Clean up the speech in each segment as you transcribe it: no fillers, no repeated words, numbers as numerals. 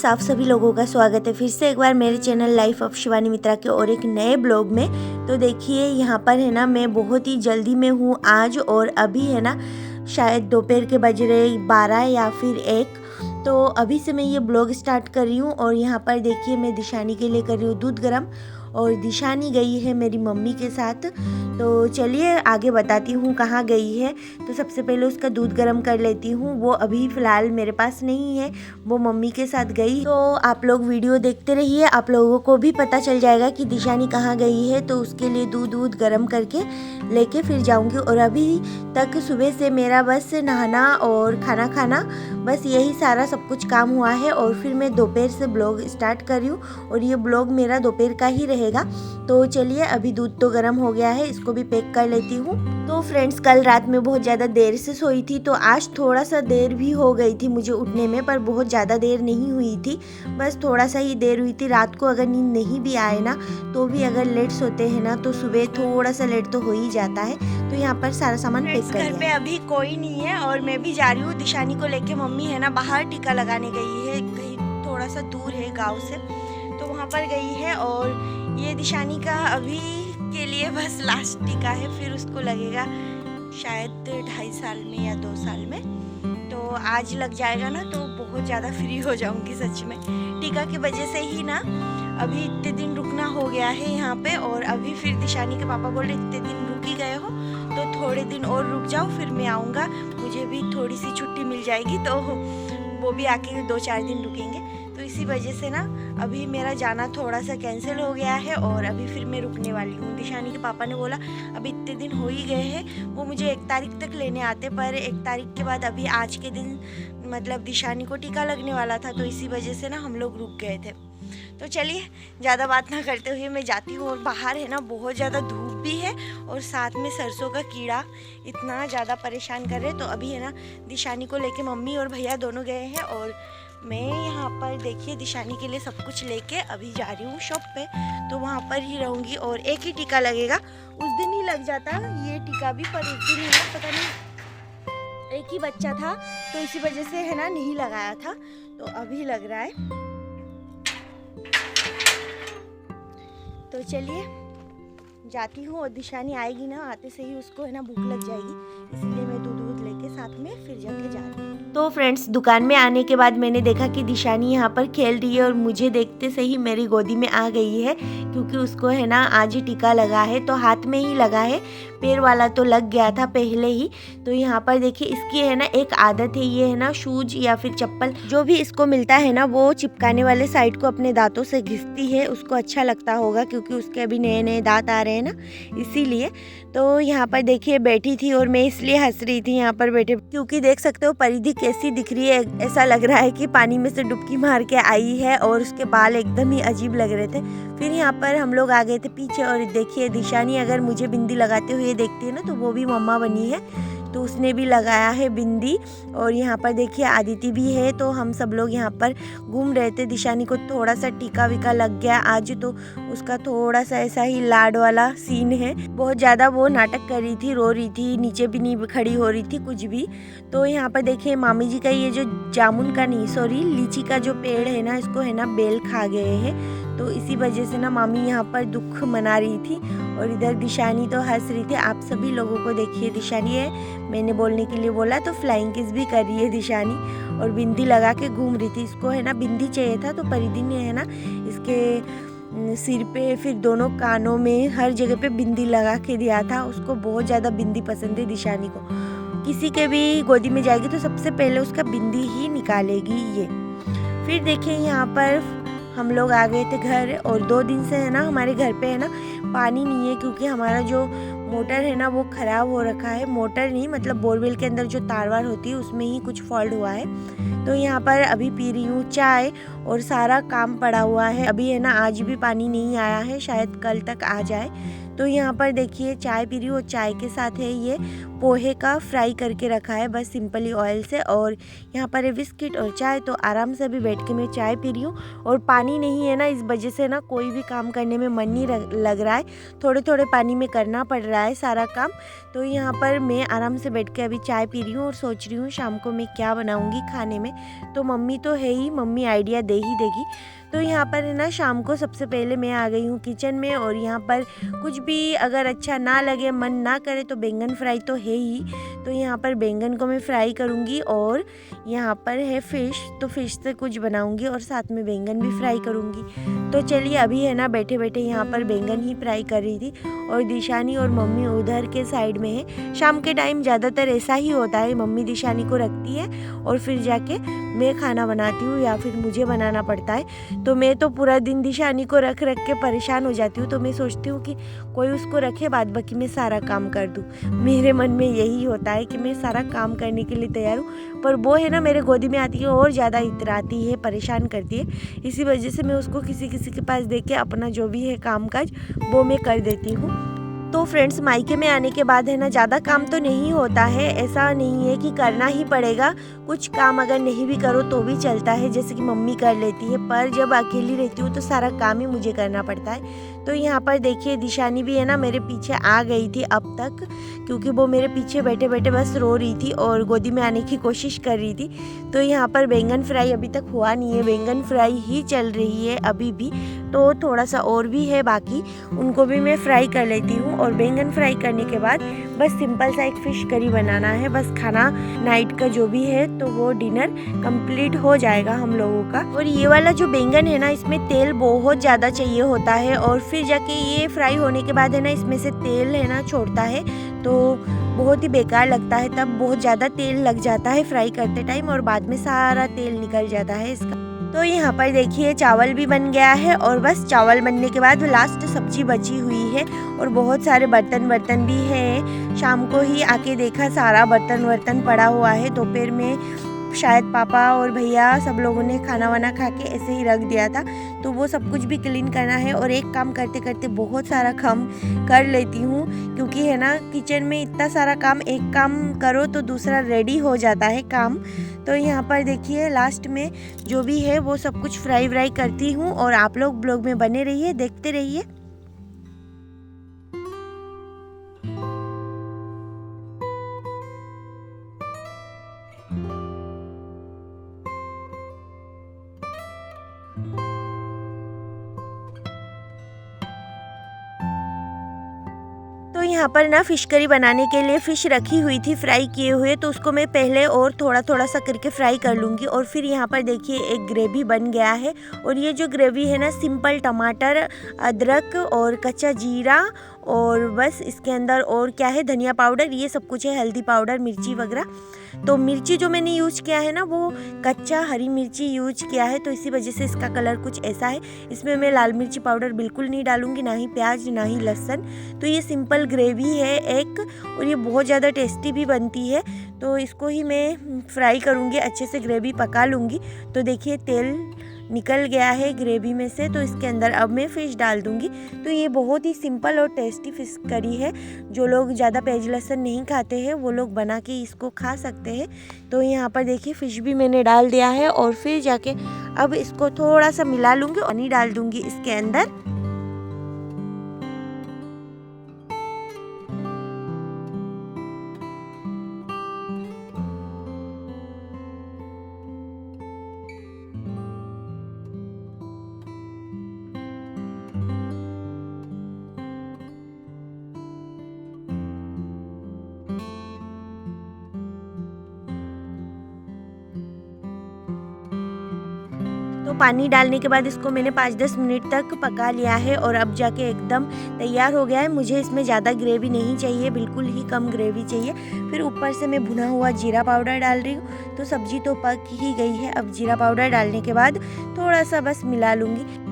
Friends, आप सभी लोगों का स्वागत है फिर से एक बार मेरे चैनल लाइफ ऑफ शिवानी मित्रा के और एक नए ब्लॉग में। तो देखिए यहाँ पर है ना, मैं बहुत ही जल्दी में हूँ आज और अभी है ना शायद दोपहर के बज रहे 12 या फिर 1। तो अभी से मैं ये ब्लॉग स्टार्ट कर रही हूँ और यहाँ पर देखिए मैं दिशानी के लिए कर रही हूँ दूध गर्म और दिशानी गई है मेरी मम्मी के साथ। तो चलिए आगे बताती हूँ कहाँ गई है। तो सबसे पहले उसका दूध गर्म कर लेती हूँ, वो अभी फ़िलहाल मेरे पास नहीं है, वो मम्मी के साथ गई। तो आप लोग वीडियो देखते रहिए, आप लोगों को भी पता चल जाएगा कि दिशानी कहाँ गई है। तो उसके लिए दूध गर्म करके लेके फिर जाऊँगी। और अभी तक सुबह से मेरा बस नहाना और खाना खाना, बस यही सारा सब कुछ काम हुआ है। और फिर मैं दोपहर से ब्लॉग स्टार्ट कर रही हूँ और ये ब्लॉग मेरा दोपहर का ही रहेगा। तो चलिए अभी दूध तो गर्म हो गया है, इसको भी पैक कर लेती हूँ। तो फ्रेंड्स, कल रात में बहुत ज़्यादा देर से सोई थी, तो आज थोड़ा सा देर भी हो गई थी मुझे उठने में, पर बहुत ज़्यादा देर नहीं हुई थी, बस थोड़ा सा ही देर हुई थी। रात को अगर नींद नहीं भी आए ना, तो भी अगर लेट सोते हैं ना, तो सुबह थोड़ा सा लेट तो हो ही जाता है। तो यहाँ पर सारा सामान पैक कर लिया। घर पे अभी कोई नहीं है और मैं भी जा रही हूँ दिशानी को लेके। मम्मी है ना बाहर टीका लगाने गई है, कहीं थोड़ा सा दूर है गाँव से, तो वहाँ पर गई है। और ये दिशानी का अभी के लिए बस लास्ट टीका है, फिर उसको लगेगा शायद 2.5 साल में या 2 साल में। तो आज लग जाएगा ना, तो बहुत ज़्यादा फ्री हो जाऊंगी सच में। टीका की वजह से ही ना अभी इतने दिन रुकना हो गया है यहाँ पे। और अभी फिर दिशानी के पापा बोल रहे इतने दिन रुक ही गए हो तो थोड़े दिन और रुक जाओ, फिर मैं आऊँगा, मुझे भी थोड़ी सी छुट्टी मिल जाएगी, तो वो भी आके 2-4 दिन रुकेंगे। तो इसी वजह से ना अभी मेरा जाना थोड़ा सा कैंसिल हो गया है और अभी फिर मैं रुकने वाली हूँ। दिशानी के पापा ने बोला अभी इतने दिन हो ही गए हैं, वो मुझे 1 तारीख तक लेने आते, पर 1 तारीख के बाद अभी आज के दिन मतलब दिशानी को टीका लगने वाला था, तो इसी वजह से ना हम लोग रुक गए थे। तो चलिए ज़्यादा बात ना करते हुए मैं जाती हूँ। और बाहर है ना बहुत ज़्यादा धूप भी है और साथ में सरसों का कीड़ा इतना ज़्यादा परेशान कर रहे। तो अभी है ना दिशानी को लेके मम्मी और भैया दोनों गए हैं और मैं यहाँ पर देखिए दिशानी के लिए सब कुछ लेके अभी जा रही हूँ शॉप पे। तो वहाँ पर ही रहूँगी और एक ही टीका लगेगा, उस दिन ही लग जाता ये टीका भी, पर एक दिन ही पता नहीं एक ही बच्चा था तो इसी वजह से है ना नहीं लगाया था, तो अभी लग रहा है। तो चलिए जाती हूँ और दिशानी आएगी ना, आते से ही उसको है ना भूख लग जाएगी, इसीलिए मैं दूध लेके साथ में फिर जाके जा रही हूँ। तो फ्रेंड्स, दुकान में आने के बाद मैंने देखा कि दिशानी यहाँ पर खेल रही है और मुझे देखते से ही मेरी गोदी में आ गई है, क्योंकि उसको है ना आज ही टीका लगा है। तो हाथ में ही लगा है, पैर वाला तो लग गया था पहले ही। तो यहाँ पर देखिए इसकी है ना एक आदत है, ये है ना शूज या फिर चप्पल जो भी इसको मिलता है ना, वो चिपकाने वाले साइड को अपने दांतों से घिसती है। उसको अच्छा लगता होगा क्योंकि उसके अभी नए नए दांत आ रहे हैं ना, इसीलिए। तो यहाँ पर देखिए बैठी थी और मैं इसलिए हंस रही थी यहाँ पर बैठे, क्योंकि देख सकते हो परिधि कैसी दिख रही है, ऐसा लग रहा है कि पानी में से डुबकी मार के आई है और उसके बाल एकदम ही अजीब लग रहे थे। फिर यहाँ पर हम लोग आ गए थे पीछे और देखिए दिशानी अगर मुझे बिंदी लगाते हुए देखती है ना, तो वो भी मम्मा बनी है, तो उसने भी लगाया है बिंदी। और यहाँ पर देखिए आदिति भी है, तो हम सब लोग यहाँ पर घूम रहे थे। दिशानी को थोड़ा सा टीका विका लग गया आज, तो उसका थोड़ा सा ऐसा ही लाड वाला सीन है। बहुत ज़्यादा वो नाटक कर रही थी, रो रही थी, नीचे भी नहीं खड़ी हो रही थी कुछ भी। तो यहाँ पर देखिए मामी जी का ये जो जामुन का नहीं सॉरी लीची का जो पेड़ है ना, इसको है ना बेल खा गए हैं, तो इसी वजह से ना मामी यहाँ पर दुख मना रही थी और इधर दिशानी तो हंस रही थी। आप सभी लोगों को देखिए दिशानी है, मैंने बोलने के लिए बोला तो फ्लाइंग किस भी कर रही है दिशानी और बिंदी लगा के घूम रही थी। इसको है ना बिंदी चाहिए था, तो परिधि ने है ना इसके सिर पे, फिर दोनों कानों में, हर जगह पे बिंदी लगा के दिया था। उसको बहुत ज़्यादा बिंदी पसंद है दिशानी को, किसी के भी गोदी में जाएगी तो सबसे पहले उसका बिंदी ही निकालेगी ये। फिर देखिए यहाँ पर हम लोग आ गए थे घर और 2 दिन से है ना हमारे घर पे है ना पानी नहीं है, क्योंकि हमारा जो मोटर है ना वो ख़राब हो रखा है। मोटर नहीं मतलब बोरवेल के अंदर जो तारवार होती है उसमें ही कुछ फॉल्ट हुआ है। तो यहाँ पर अभी पी रही हूँ चाय और सारा काम पड़ा हुआ है। अभी है ना आज भी पानी नहीं आया है, शायद कल तक आ जाए। तो यहाँ पर देखिए चाय पी रही हूँ और चाय के साथ है ये पोहे का फ्राई करके रखा है बस सिंपली ऑयल से। और यहाँ पर है बिस्किट और चाय। तो आराम से अभी बैठ के मैं चाय पी रही हूँ। और पानी नहीं है ना, इस वजह से ना कोई भी काम करने में मन नहीं लग रहा है। थोड़े थोड़े पानी में करना पड़ रहा है सारा काम। तो यहाँ पर मैं आराम से बैठ के अभी चाय पी रही हूँ और सोच रही हूँ शाम को मैं क्या बनाऊँगी खाने में। तो मम्मी तो है ही, मम्मी आइडिया दे ही देगी। तो यहाँ पर है ना शाम को सबसे पहले मैं आ गई हूँ किचन में। और यहाँ पर कुछ भी अगर अच्छा ना लगे, मन ना करे, तो बैंगन फ्राई तो है ही। तो यहाँ पर बैंगन को मैं फ्राई करूँगी। और यहाँ पर है फ़िश, तो फ़िश से कुछ बनाऊँगी और साथ में बैंगन भी फ्राई करूँगी। तो चलिए अभी है ना बैठे बैठे यहाँ पर बैंगन ही फ्राई कर रही थी। और दिशानी और मम्मी उधर के साइड में है। शाम के टाइम ज़्यादातर ऐसा ही होता है, मम्मी दिशानी को रखती है और फिर जाके मैं खाना बनाती हूँ या फिर मुझे बनाना पड़ता है। तो मैं तो पूरा दिन दिशानी को रख रख के परेशान हो जाती हूँ। तो मैं सोचती हूँ कि कोई उसको रखे, बाद बाकी मैं सारा काम कर दूँ। मेरे मन में यही होता है कि मैं सारा काम करने के लिए तैयार हूँ, पर वो है ना मेरे गोदी में आती है और ज़्यादा इतराती है, परेशान करती है। इसी वजह से मैं उसको किसी किसी के पास दे के अपना जो भी है काम काज वो मैं कर देती हूँ। तो फ्रेंड्स, मायके में आने के बाद है ना ज़्यादा काम तो नहीं होता है, ऐसा नहीं है कि करना ही पड़ेगा। कुछ काम अगर नहीं भी करो तो भी चलता है, जैसे कि मम्मी कर लेती है। पर जब अकेली रहती हूँ तो सारा काम ही मुझे करना पड़ता है। तो यहाँ पर देखिए दिशानी भी है ना मेरे पीछे आ गई थी अब तक, क्योंकि वो मेरे पीछे बैठे बैठे बस रो रही थी और गोदी में आने की कोशिश कर रही थी। तो यहाँ पर बैंगन फ्राई अभी तक हुआ नहीं है, बैंगन फ्राई ही चल रही है अभी भी। तो थोड़ा सा और भी है बाकी, उनको भी मैं फ्राई कर लेती हूँ। और बैंगन फ्राई करने के बाद बस सिंपल सा एक फ़िश करी बनाना है, बस खाना नाइट का जो भी है तो वो डिनर कंप्लीट हो जाएगा हम लोगों का। और ये वाला जो बैंगन है ना, इसमें तेल बहुत ज़्यादा चाहिए होता है। और फिर जाके ये फ्राई होने के बाद है ना इसमें से तेल है ना छोड़ता है, तो बहुत ही बेकार लगता है। तब बहुत ज़्यादा तेल लग जाता है फ्राई करते टाइम और बाद में सारा तेल निकल जाता है इसका। तो यहाँ पर देखिए चावल भी बन गया है। और बस चावल बनने के बाद लास्ट सब्जी बची हुई है। और बहुत सारे बर्तन भी है। शाम को ही आके देखा सारा बर्तन पड़ा हुआ है। दोपहर में शायद पापा और भैया सब लोगों ने खाना वाना खा के ऐसे ही रख दिया था, तो वो सब कुछ भी क्लीन करना है। और एक काम करते करते बहुत सारा काम कर लेती हूँ, क्योंकि है ना किचन में इतना सारा काम, एक काम करो तो दूसरा रेडी हो जाता है काम। तो यहाँ पर देखिए लास्ट में जो भी है वो सब कुछ फ्राई करती हूँ। और आप लोग ब्लॉग में बने रहिए, देखते रहिए। तो यहाँ पर ना फ़िश करी बनाने के लिए फ़िश रखी हुई थी फ्राई किए हुए, तो उसको मैं पहले और थोड़ा थोड़ा सा करके फ्राई कर लूँगी। और फिर यहाँ पर देखिए एक ग्रेवी बन गया है। और ये जो ग्रेवी है ना, सिंपल टमाटर, अदरक और कच्चा जीरा और बस इसके अंदर और क्या है, धनिया पाउडर, ये सब कुछ है, हल्दी पाउडर, मिर्ची वगैरह। तो मिर्ची जो मैंने यूज़ किया है ना वो कच्चा हरी मिर्ची यूज किया है, तो इसी वजह से इसका कलर कुछ ऐसा है। इसमें मैं लाल मिर्ची पाउडर बिल्कुल नहीं डालूंगी, ना ही प्याज ना ही लहसुन। तो ये सिंपल ग्रेवी है एक, और ये बहुत ज़्यादा टेस्टी भी बनती है। तो इसको ही मैं फ्राई करूँगी, अच्छे से ग्रेवी पका लूँगी। तो देखिए तेल निकल गया है ग्रेवी में से, तो इसके अंदर अब मैं फ़िश डाल दूँगी। तो ये बहुत ही सिंपल और टेस्टी फ़िश करी है। जो लोग ज़्यादा प्याज लहसुन नहीं खाते हैं वो लोग बना के इसको खा सकते हैं। तो यहाँ पर देखिए फ़िश भी मैंने डाल दिया है। और फिर जाके अब इसको थोड़ा सा मिला लूँगी और पानी डाल दूँगी इसके अंदर। तो पानी डालने के बाद इसको मैंने 5-10 मिनट तक पका लिया है। और अब जाके एकदम तैयार हो गया है। मुझे इसमें ज़्यादा ग्रेवी नहीं चाहिए, बिल्कुल ही कम ग्रेवी चाहिए। फिर ऊपर से मैं भुना हुआ जीरा पाउडर डाल रही हूँ। तो सब्जी तो पक ही गई है। अब जीरा पाउडर डालने के बाद थोड़ा सा बस मिला लूँगी।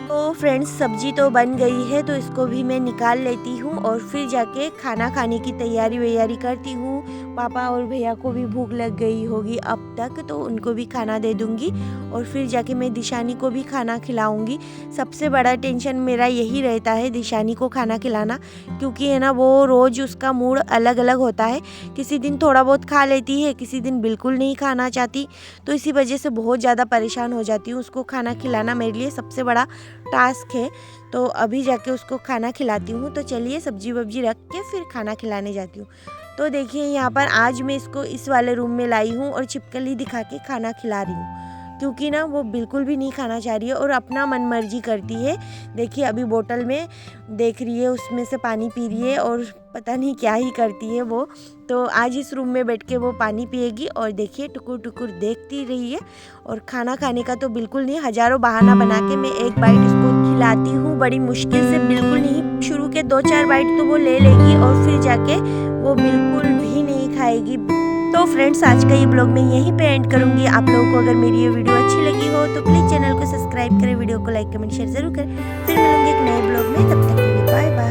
तो फ्रेंड्स सब्जी तो बन गई है, तो इसको भी मैं निकाल लेती हूँ और फिर जाके खाना खाने की तैयारी वैयारी करती हूँ। पापा और भैया को भी भूख लग गई होगी अब तक, तो उनको भी खाना दे दूँगी और फिर जाके मैं दिशानी को भी खाना खिलाऊँगी। सबसे बड़ा टेंशन मेरा यही रहता है दिशानी को खाना खिलाना, क्योंकि है ना वो रोज़ उसका मूड अलग अलग होता है। किसी दिन थोड़ा बहुत खा लेती है, किसी दिन बिल्कुल नहीं खाना चाहती, तो इसी वजह से बहुत ज़्यादा परेशान हो जाती हूँ। उसको खाना खिलाना मेरे लिए सबसे बड़ा टास्क है। तो अभी जाके उसको खाना खिलाती हूँ। तो चलिए सब्जी वब्जी रख के फिर खाना खिलाने जाती हूँ। तो देखिए यहाँ पर आज मैं इसको इस वाले रूम में लाई हूँ और छिपकली दिखा के खाना खिला रही हूँ, क्योंकि ना वो बिल्कुल भी नहीं खाना चाह रही है और अपना मन मर्जी करती है। देखिए अभी बोतल में देख रही है, उसमें से पानी पी रही है और पता नहीं क्या ही करती है वो। तो आज इस रूम में बैठ के वो पानी पिएगी और देखिए टुकुर टुकुर देखती रही है। और खाना खाने का तो बिल्कुल नहीं, हज़ारों बहाना बना के मैं एक बाइट इसको खिलाती हूँ, बड़ी मुश्किल से, बिल्कुल नहीं। शुरू के 2-4 बाइट तो वो ले लेगी और फिर जाके वो बिल्कुल भी नहीं खाएगी। तो फ्रेंड्स आज का ये ब्लॉग मैं यहीं पे एंड करूँगी। आप लोगों को अगर मेरी ये वीडियो अच्छी लगी हो तो प्लीज़ चैनल को सब्सक्राइब करें, वीडियो को लाइक कमेंट शेयर ज़रूर करें। फिर मिलेंगे एक नए ब्लॉग में, तब तक के लिए बाय बाय।